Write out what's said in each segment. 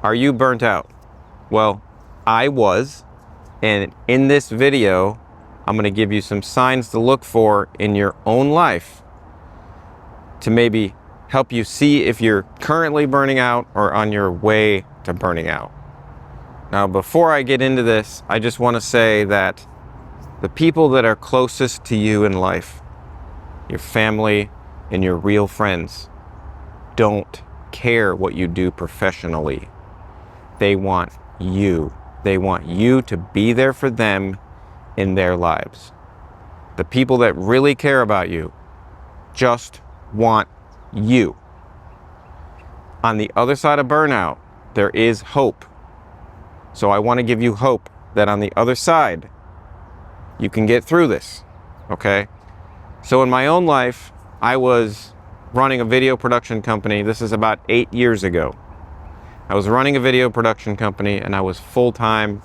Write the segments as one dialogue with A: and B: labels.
A: Are you burnt out? Well, I was, and in this video, I'm going to give you some signs to look for in your own life to maybe help you see if you're currently burning out or on your way to burning out. Now, before I get into this, I just want to say that the people that are closest to you in life, your family and your real friends, don't care what you do professionally. They want you. They want you to be there for them in their lives. The people that really care about you just want you. On the other side of burnout, there is hope. So I want to give you hope that on the other side, you can get through this, okay? So in my own life, I was running a video production company. This is about 8 years ago. I was running a video production company and I was full-time,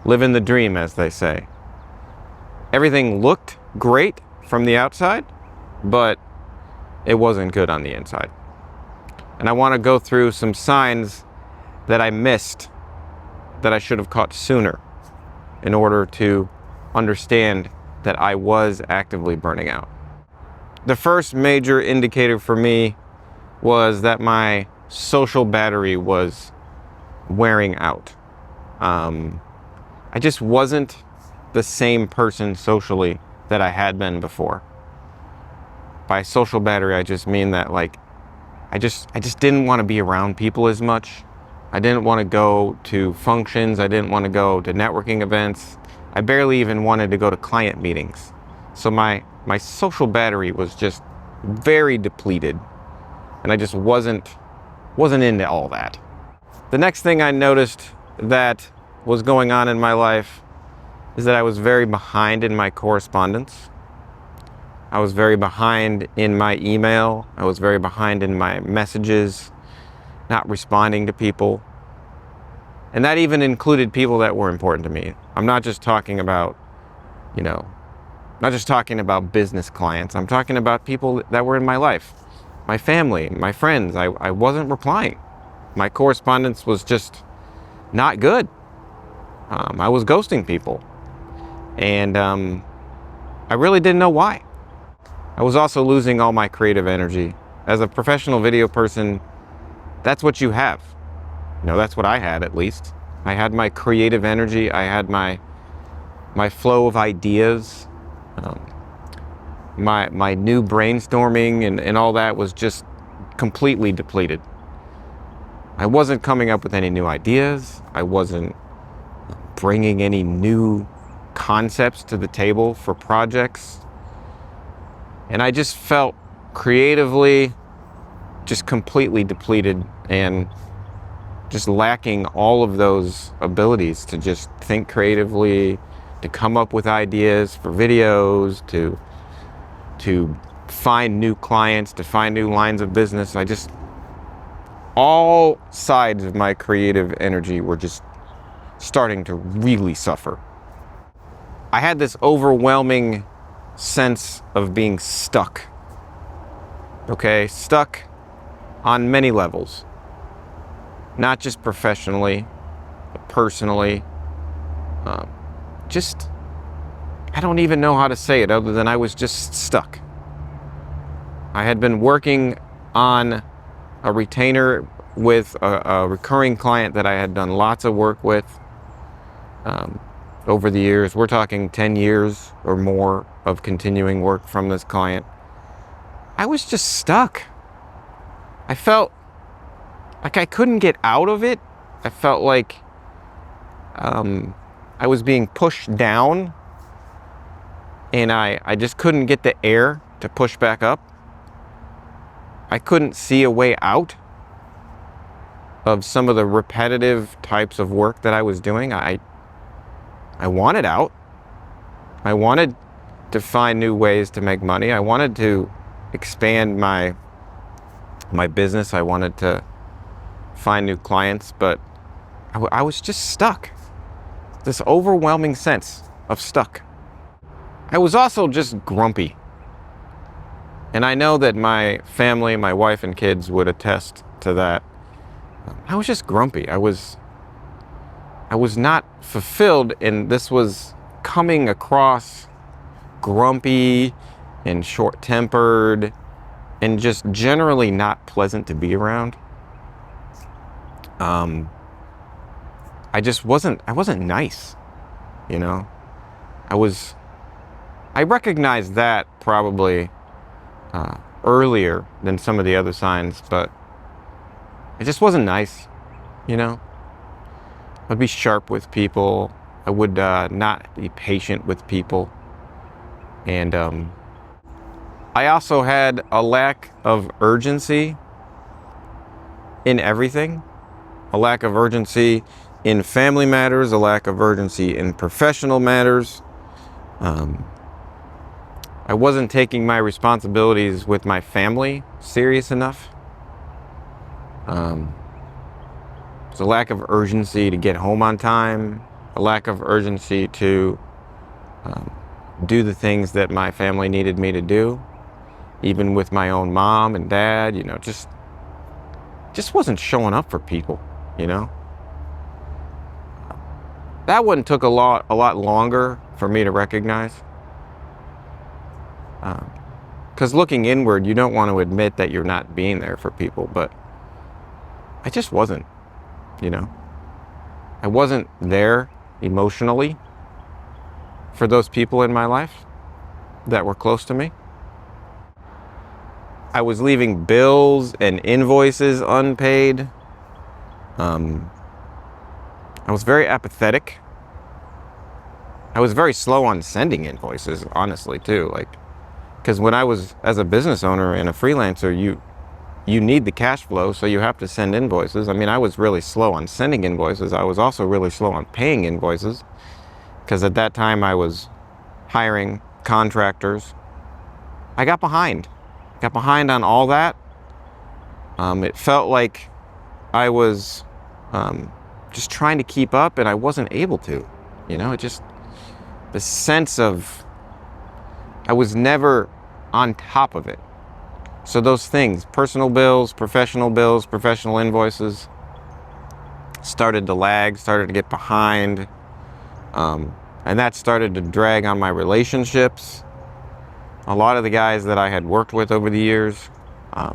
A: living the dream, as they say. Everything looked great from the outside, but it wasn't good on the inside. And I want to go through some signs that I missed that I should have caught sooner in order to understand that I was actively burning out. The first major indicator for me was that my social battery was wearing out. I just wasn't the same person socially that I had been before. By social battery, I just mean that I just didn't want to be around people as much. I didn't want to go to functions. I didn't want to go to networking events. I barely even wanted to go to client meetings. So my social battery was just very depleted, and I just wasn't into all that. The next thing I noticed that was going on in my life is that I was very behind in my correspondence. I was very behind in my email. I was very behind in my messages, not responding to people. And that even included people that were important to me. I'm not just talking about, not just talking about business clients. I'm talking about people that were in my life. My family, my friends. I wasn't replying. My correspondence was just not good. I was ghosting people. And I really didn't know why. I was also losing all my creative energy. As a professional video person, that's what you have. That's what I had, at least. I had my creative energy. I had my flow of ideas. My new brainstorming and all that was just completely depleted. I wasn't coming up with any new ideas. I wasn't bringing any new concepts to the table for projects. And I just felt creatively just completely depleted and just lacking all of those abilities to just think creatively, to come up with ideas for videos, to find new clients, to find new lines of business. All sides of my creative energy were just starting to really suffer. I had this overwhelming sense of being stuck. Okay, stuck on many levels. Not just professionally, but personally. I don't even know how to say it other than I was just stuck. I had been working on a retainer with a recurring client that I had done lots of work with over the years. We're talking 10 years or more of continuing work from this client. I was just stuck. I felt like I couldn't get out of it. I felt like I was being pushed down, and I just couldn't get the air to push back up. I couldn't see a way out of some of the repetitive types of work that I was doing. I wanted out. I wanted to find new ways to make money. I wanted to expand my business. I wanted to find new clients, but I was just stuck. This overwhelming sense of stuck. I was also just grumpy. And I know that my family, my wife and kids would attest to that. I was just grumpy. I was not fulfilled, and this was coming across grumpy and short-tempered and just generally not pleasant to be around. I wasn't nice, you know. I recognized that probably earlier than some of the other signs, but it just wasn't nice, you know. I'd be sharp with people. I would not be patient with people. And I also had a lack of urgency in everything. A lack of urgency in family matters, a lack of urgency in professional matters. I wasn't taking my responsibilities with my family serious enough. There's a lack of urgency to get home on time, a lack of urgency to do the things that my family needed me to do, even with my own mom and dad, you know, just wasn't showing up for people, you know. That one took a lot longer for me to recognize. Because looking inward, you don't want to admit that you're not being there for people, but I just wasn't, you know. I wasn't there emotionally for those people in my life that were close to me. I was leaving bills and invoices unpaid. I was very apathetic. I was very slow on sending invoices, honestly, too. Because when I was, as a business owner and a freelancer, you need the cash flow, so you have to send invoices. I mean, I was really slow on sending invoices. I was also really slow on paying invoices, because at that time I was hiring contractors. I got behind on all that. It felt like I was just trying to keep up, and I wasn't able to, you know. It just, the sense of, I was never on top of it. So those things, personal bills, professional invoices, started to lag, started to get behind. And that started to drag on my relationships. A lot of the guys that I had worked with over the years, I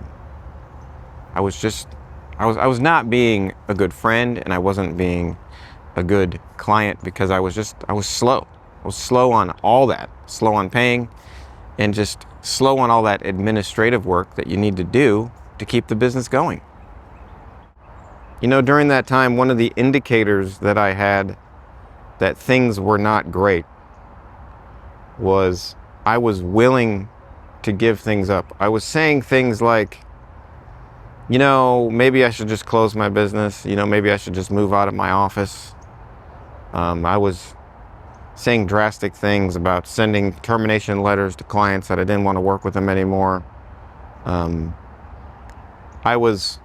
A: was not being a good friend, and I wasn't being a good client, because I was slow. I was slow on all that, slow on paying, and just slow on all that administrative work that you need to do to keep the business going. You know, during that time, one of the indicators that I had that things were not great was I was willing to give things up. I was saying things like, you know, maybe I should just close my business. You know, maybe I should just move out of my office. I was saying drastic things about sending termination letters to clients that I didn't want to work with them anymore. I was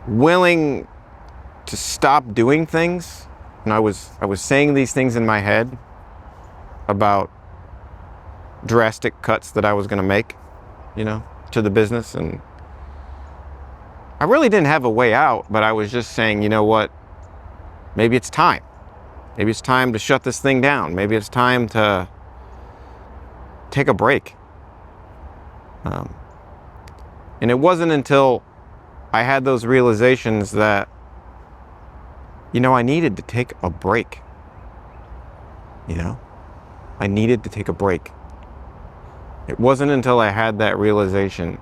A: willing to stop doing things, and I was saying these things in my head about drastic cuts that I was going to make, you know, to the business. And I really didn't have a way out, but I was just saying, you know what, maybe it's time. Maybe it's time to shut this thing down. Maybe it's time to take a break. And it wasn't until I had those realizations that, you know, I needed to take a break. You know, I needed to take a break. It wasn't until I had that realization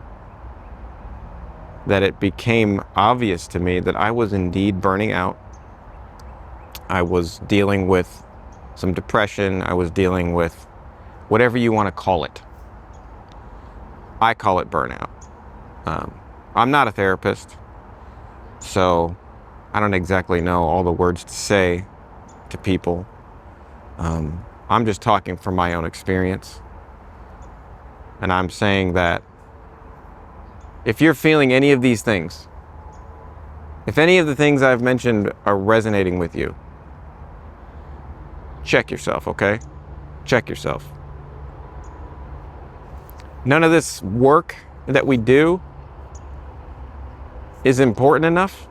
A: that it became obvious to me that I was indeed burning out. I was dealing with some depression. I was dealing with whatever you want to call it. I call it burnout. I'm not a therapist, so I don't exactly know all the words to say to people. I'm just talking from my own experience. And I'm saying that if you're feeling any of these things, if any of the things I've mentioned are resonating with you, check yourself, okay? Check yourself. None of this work that we do is important enough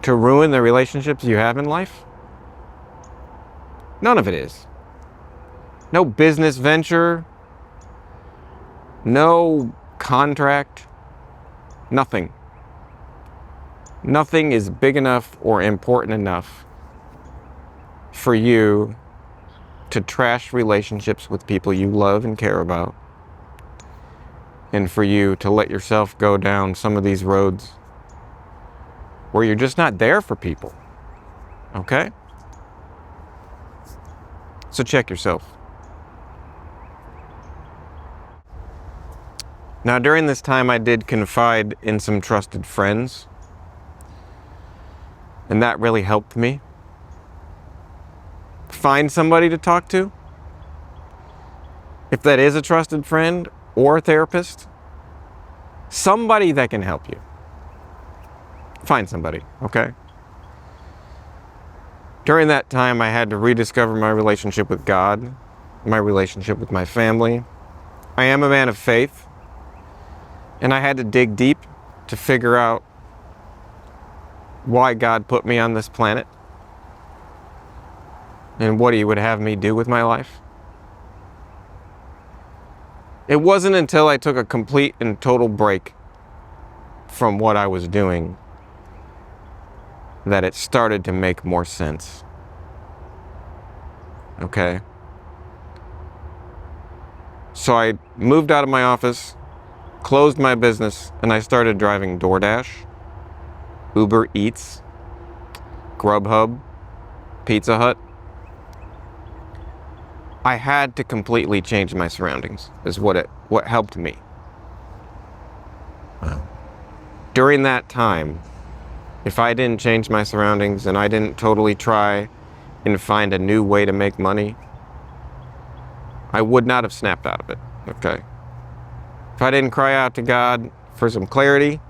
A: to ruin the relationships you have in life? None of it is. No business venture, no contract, nothing. Nothing is big enough or important enough for you to trash relationships with people you love and care about, and for you to let yourself go down some of these roads where you're just not there for people. Okay? So check yourself. Now, during this time, I did confide in some trusted friends, and that really helped me. Find somebody to talk to. If that is a trusted friend or a therapist, somebody that can help you. Find somebody, okay? During that time, I had to rediscover my relationship with God, my relationship with my family. I am a man of faith, and I had to dig deep to figure out why God put me on this planet and what He would have me do with my life. It wasn't until I took a complete and total break from what I was doing that it started to make more sense. Okay? So I moved out of my office, closed my business, and I started driving DoorDash, Uber Eats, Grubhub, Pizza Hut. I had to completely change my surroundings, is what helped me. Wow. During that time, if I didn't change my surroundings and I didn't totally try and find a new way to make money, I would not have snapped out of it, okay? If I didn't cry out to God for some clarity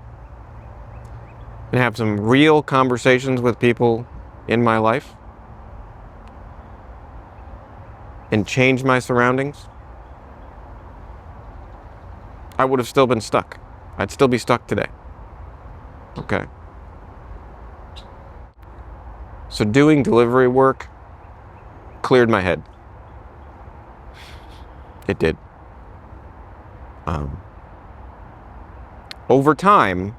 A: and have some real conversations with people in my life and change my surroundings, I would have still been stuck. I'd still be stuck today. Okay. So doing delivery work cleared my head. It did. Over time,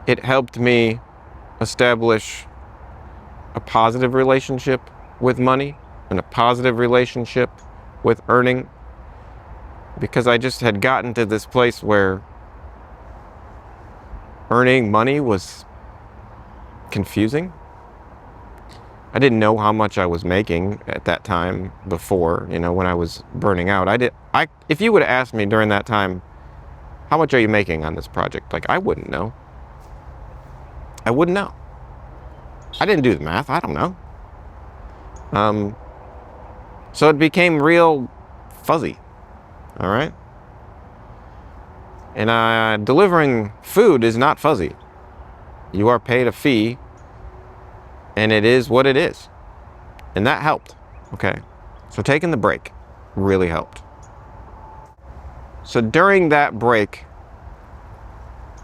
A: it helped me establish a positive relationship with money and a positive relationship with earning, because I just had gotten to this place where earning money was confusing. I didn't know how much I was making at that time before, when I was burning out. If you would have asked me during that time, how much are you making on this project? I wouldn't know. I wouldn't know. I didn't do the math. I don't know. So it became real fuzzy. All right. And delivering food is not fuzzy. You are paid a fee, and it is what it is. And that helped. Okay. So taking the break really helped. So during that break,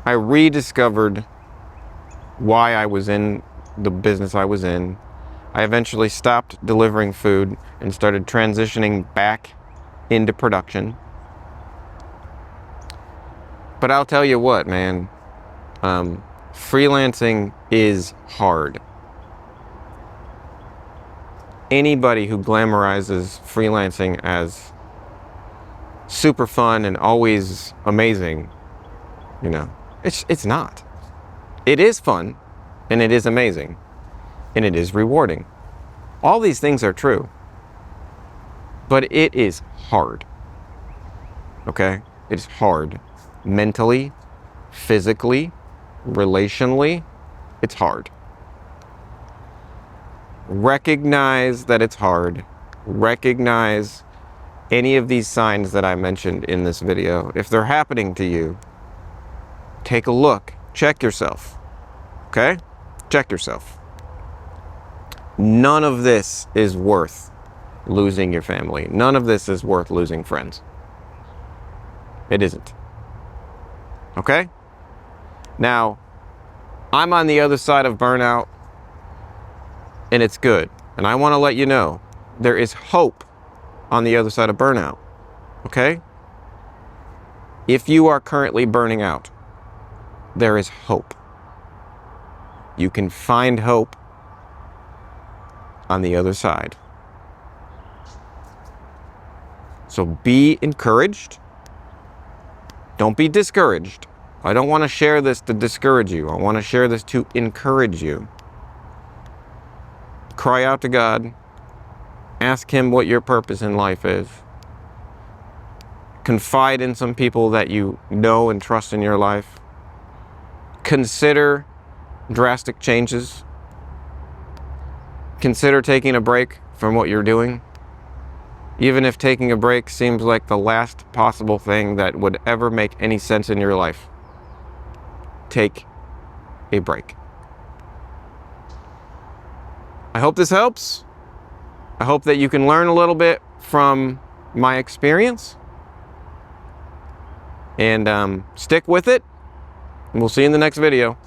A: I rediscovered why I was in the business I was in. I eventually stopped delivering food and started transitioning back into production. But I'll tell you what, man, freelancing is hard. Anybody who glamorizes freelancing as super fun and always amazing, it's not. It is fun, and it is amazing, and it is rewarding. All these things are true, but it is hard. Okay? It's hard. Mentally, physically, relationally, it's hard. Recognize that it's hard. Recognize any of these signs that I mentioned in this video. If they're happening to you, take a look. Check yourself. Okay? Check yourself. None of this is worth losing your family. None of this is worth losing friends. It isn't. Okay? Now, I'm on the other side of burnout, and it's good. And I want to let you know there is hope on the other side of burnout. Okay? If you are currently burning out, there is hope. You can find hope on the other side. So be encouraged. Don't be discouraged. I don't want to share this to discourage you. I want to share this to encourage you. Cry out to God. Ask Him what your purpose in life is. Confide in some people that you know and trust in your life. Consider drastic changes. Consider taking a break from what you're doing. Even if taking a break seems like the last possible thing that would ever make any sense in your life. Take a break. I hope this helps. I hope that you can learn a little bit from my experience. And stick with it. And we'll see you in the next video.